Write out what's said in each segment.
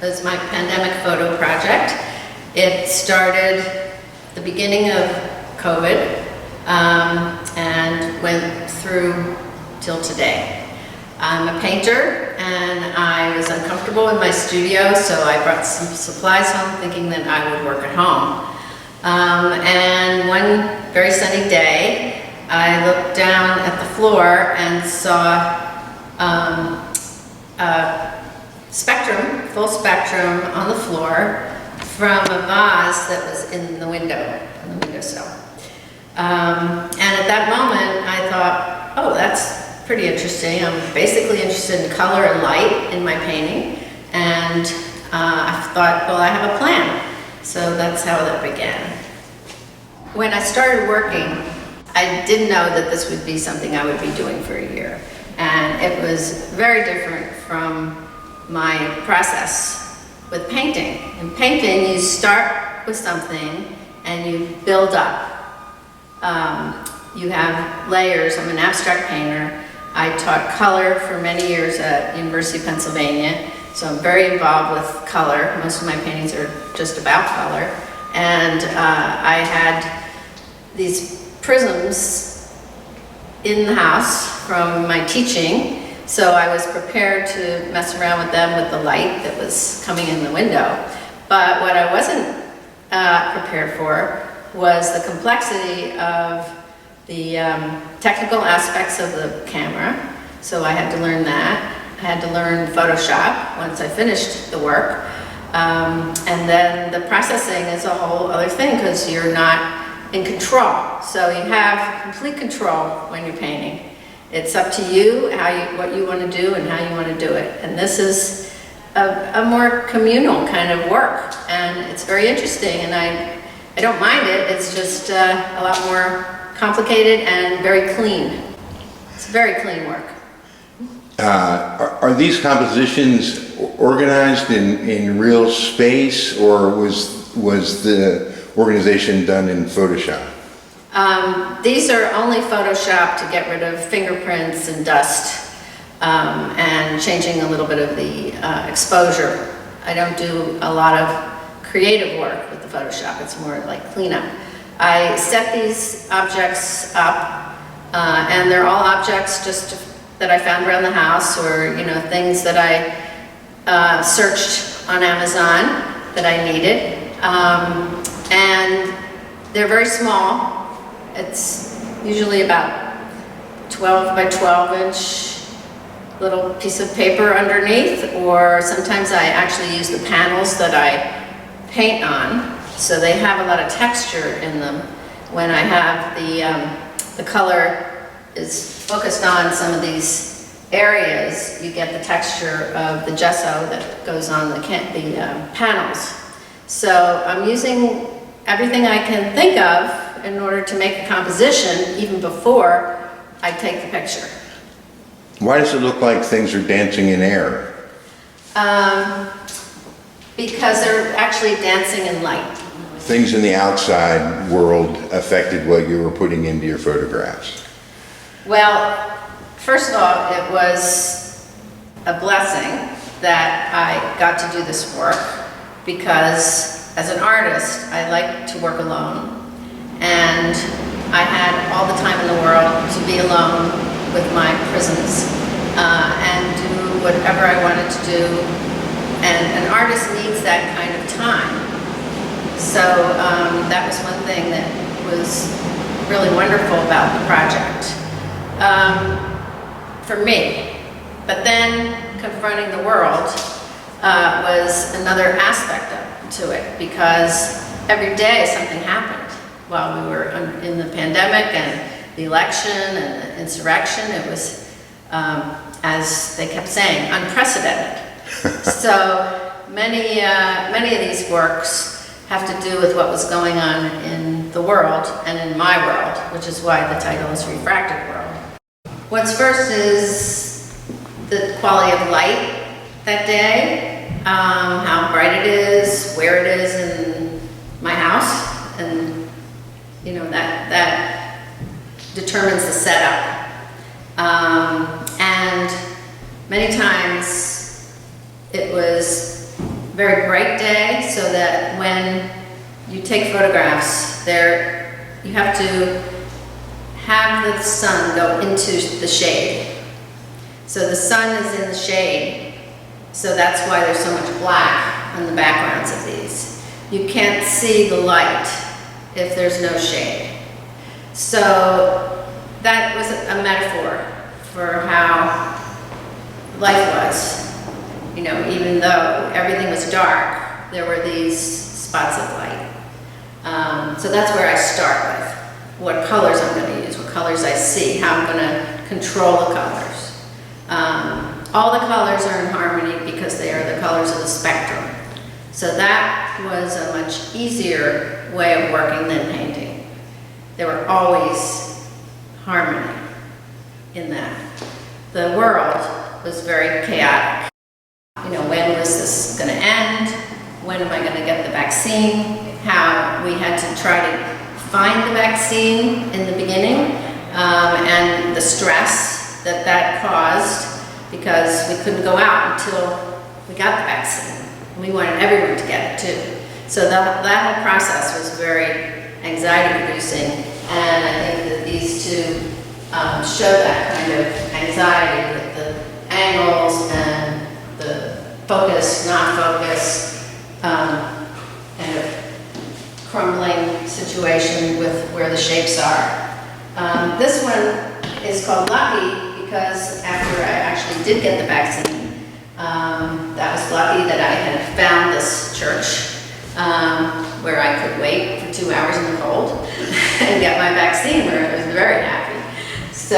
is my pandemic photo project. It started at the beginning of COVID and went through till today. I'm a painter and I was uncomfortable in my studio, so I brought some supplies home thinking that I would work at home. And one very sunny day, I looked down at the floor and saw spectrum, full spectrum on the floor from a vase that was in the window, on the windowsill. And at that moment I thought, oh, that's pretty interesting. I'm basically interested in color and light in my painting. And I thought, well, I have a plan. So that's how that began. When I started working, I didn't know that this would be something I would be doing for a year. And it was very different from my process with painting. In painting, you start with something and you build up. You have layers. I'm an abstract painter. I taught color for many years at University of Pennsylvania, so I'm very involved with color. Most of my paintings are just about color. And I had these prisms in the house from my teaching, so I was prepared to mess around with them with the light that was coming in the window. But what I wasn't prepared for was the complexity of the technical aspects of the camera. So I had to learn that. I had to learn Photoshop once I finished the work. And then the processing is a whole other thing because you're not in control. So you have complete control when you're painting. It's up to you, what you want to do and how you want to do it. And this is a more communal kind of work. And it's very interesting, and I don't mind it. It's just a lot more complicated and very clean. It's very clean work. Are these compositions organized in real space, or was the organization done in Photoshop? These are only Photoshop to get rid of fingerprints and dust and changing a little bit of the exposure. I don't do a lot of creative work with the Photoshop. It's more like cleanup. I set these objects up, and they're all objects that I found around the house, or things that I searched on Amazon that I needed, and they're very small. It's usually about 12 by 12 inch little piece of paper underneath, or sometimes I actually use the panels that I paint on. So they have a lot of texture in them. When I have the color is focused on some of these areas, you get the texture of the gesso that goes on the panels. So I'm using everything I can think of in order to make a composition even before I take the picture. Why does it look like things are dancing in air? Because they're actually dancing in light. Things in the outside world affected what you were putting into your photographs? Well, first of all, it was a blessing that I got to do this work, because as an artist, I like to work alone. And I had all the time in the world to be alone with my prisms and do whatever I wanted to do. And an artist needs that kind of time. So that was one thing that was really wonderful about the project for me. But then confronting the world was another aspect to it, because every day something happened while we were in the pandemic and the election and the insurrection. It was, as they kept saying, unprecedented. So many of these works have to do with what was going on in the world and in my world, which is why the title is Refracted World. What's first is the quality of light that day, how bright it is, where it is in my house, and that determines the setup. And many times it was very bright day, so that when you take photographs, you have to have the sun go into the shade. So the sun is in the shade, so that's why there's so much black on the backgrounds of these. You can't see the light if there's no shade. So that was a metaphor for how life was. You know, even though everything was dark, there were these spots of light. So that's where I start with what colors I'm going to use, what colors I see, how I'm going to control the colors. All the colors are in harmony because they are the colors of the spectrum. So that was a much easier way of working than painting. There were always harmony in that. The world was very chaotic. You know, when was this going to end? When am I going to get the vaccine? How we had to try to find the vaccine in the beginning, and the stress that caused, because we couldn't go out until we got the vaccine. We wanted everyone to get it too. So that whole process was very anxiety producing, and I think that these two show that kind of anxiety with the angles and the focus, not focus, kind of crumbling situation with where the shapes are. This one is called Lucky because after I actually did get the vaccine, that was lucky that I had found this church where I could wait for 2 hours in the cold and get my vaccine, where I was very happy. So,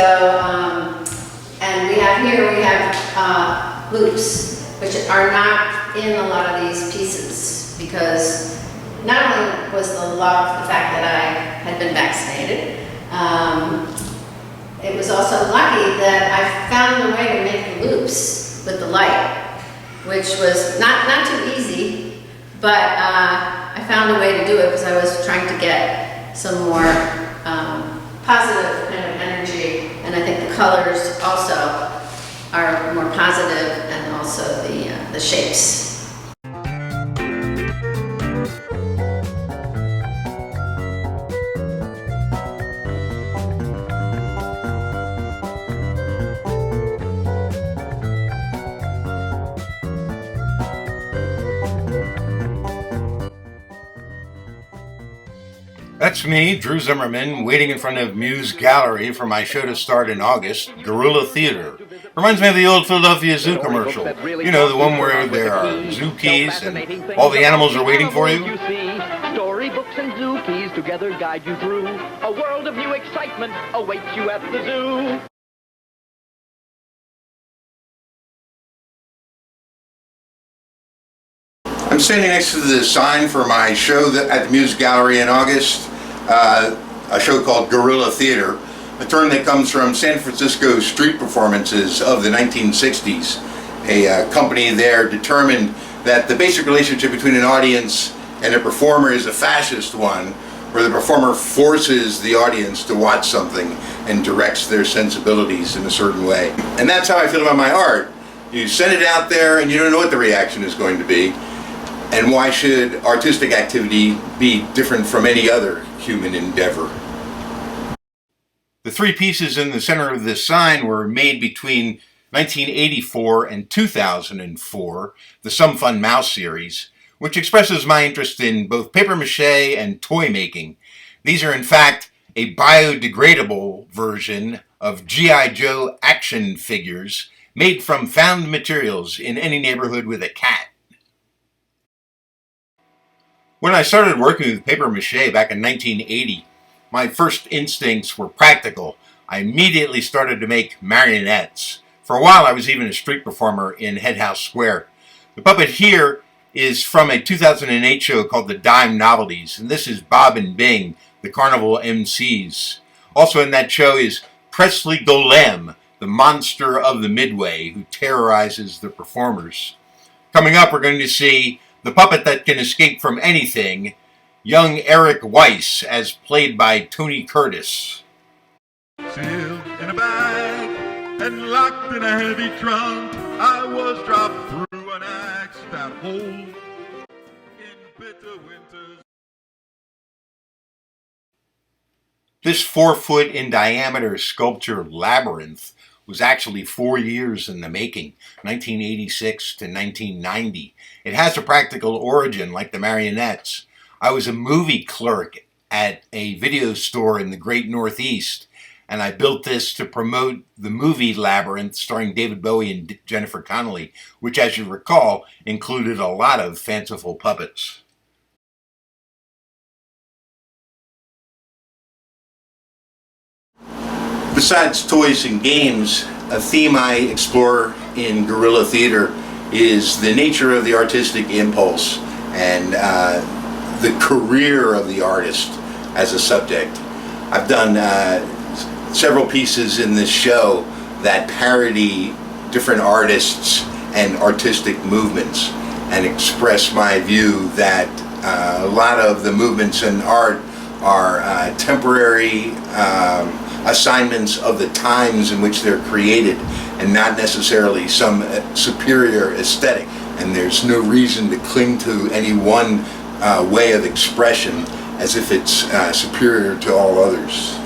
and we have loops, which are not in a lot of these pieces, because not only was the fact that I had been vaccinated, it was also lucky that I found a way to make the loops with the light, which was not too easy, but I found a way to do it because I was trying to get some more positive kind of energy, and I think the colors also are more positive, and also the shapes. That's me, Drew Zimmerman, waiting in front of Muse Gallery for my show to start in August, Guerrilla Theater. Reminds me of the old Philadelphia Zoo commercial. You know, the one where there are zoo keys and all the animals are waiting for you? Storybooks and zoo keys together guide you through. A world of new excitement awaits you at the zoo. I'm standing next to the sign for my show at the Muse Gallery in August, a show called Guerrilla Theater, a term that comes from San Francisco street performances of the 1960s. A company there determined that the basic relationship between an audience and a performer is a fascist one, where the performer forces the audience to watch something and directs their sensibilities in a certain way. And that's how I feel about my art. You send it out there and you don't know what the reaction is going to be. And why should artistic activity be different from any other human endeavor? The three pieces in the center of this sign were made between 1984 and 2004, the Some Fun Mouse series, which expresses my interest in both papier-mâché and toy making. These are in fact a biodegradable version of G.I. Joe action figures made from found materials in any neighborhood with a cat. When I started working with papier-mâché back in 1980, my first instincts were practical. I immediately started to make marionettes. For a while I was even a street performer in Head House Square. The puppet here is from a 2008 show called The Dime Novelties, and this is Bob and Bing, the carnival MCs. Also in that show is Presley Golem, the monster of the Midway, who terrorizes the performers. Coming up, we're going to see the puppet that can escape from anything, young Eric Weiss, as played by Tony Curtis. Sealed in a bag and locked in a heavy trunk, I was dropped through an axed out hole bitter winters. This 4-foot in diameter sculpture labyrinth was actually 4 years in the making, 1986 to 1990. It has a practical origin like the marionettes. I was a movie clerk at a video store in the Great Northeast, and I built this to promote the movie Labyrinth starring David Bowie and Jennifer Connelly, which, as you recall, included a lot of fanciful puppets. Besides toys and games, a theme I explore in guerrilla theater is the nature of the artistic impulse and the career of the artist as a subject. I've done several pieces in this show that parody different artists and artistic movements and express my view that a lot of the movements in art are temporary assignments of the times in which they're created and not necessarily some superior aesthetic. And there's no reason to cling to any one way of expression as if it's superior to all others.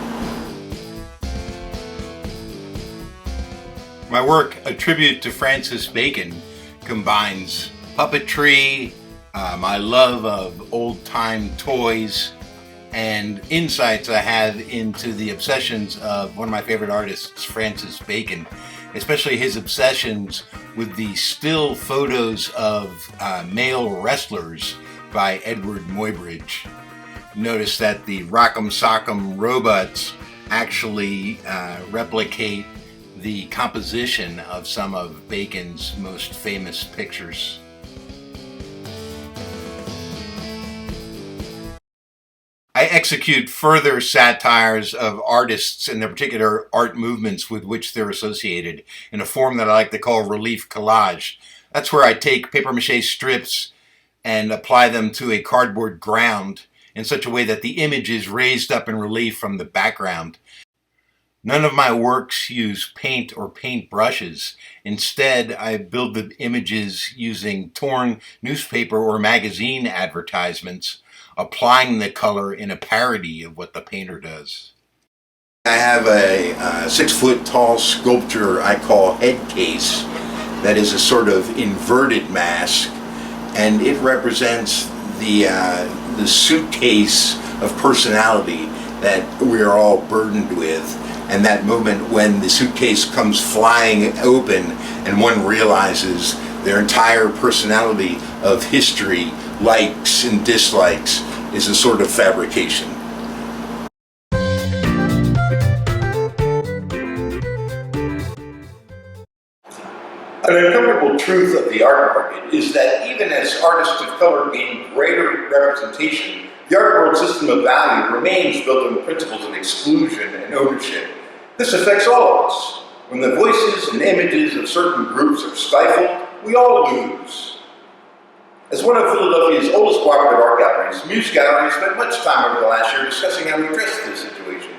My work, A Tribute to Francis Bacon, combines puppetry, my love of old-time toys, and insights I have into the obsessions of one of my favorite artists, Francis Bacon, especially his obsessions with the still photos of male wrestlers by Edward Muybridge. Notice that the Rock'em Sock'em robots actually replicate the composition of some of Bacon's most famous pictures. I execute further satires of artists and their particular art movements with which they're associated in a form that I like to call relief collage. That's where I take papier-mâché strips and apply them to a cardboard ground in such a way that the image is raised up in relief from the background. None of my works use paint or paint brushes. Instead, I build the images using torn newspaper or magazine advertisements, applying the color in a parody of what the painter does. I have a 6-foot tall sculpture I call Headcase that is a sort of inverted mask, and it represents the suitcase of personality that we're all burdened with, and that moment when the suitcase comes flying open and one realizes their entire personality of history, likes and dislikes, is a sort of fabrication. An uncomfortable truth of the art market is that even as artists of color gain greater representation, the art world system of value remains built on principles of exclusion and ownership. This affects all of us. When the voices and images of certain groups are stifled, we all lose. As one of Philadelphia's oldest cooperative art galleries, Muse Gallery has spent much time over the last year discussing how to address this situation.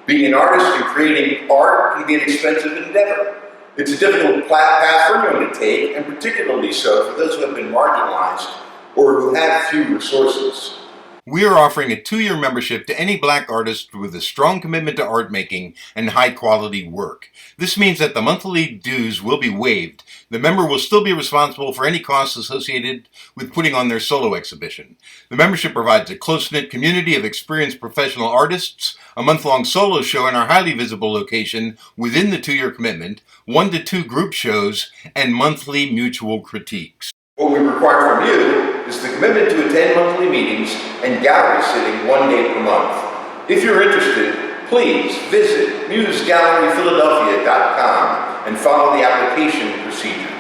Being an artist and creating art can be an expensive endeavor. It's a difficult path for anyone to take, and particularly so for those who have been marginalized or who have few resources. We are offering a 2-year membership to any black artist with a strong commitment to art making and high quality work. This means that the monthly dues will be waived. The member will still be responsible for any costs associated with putting on their solo exhibition. The membership provides a close-knit community of experienced professional artists, a month-long solo show in our highly visible location within the 2-year commitment, 1 to 2 group shows, and monthly mutual critiques. What we require from you is the commitment to attend monthly meetings and gallery sitting 1 day per month. If you're interested, please visit MuseGalleryPhiladelphia.com and follow the application procedures.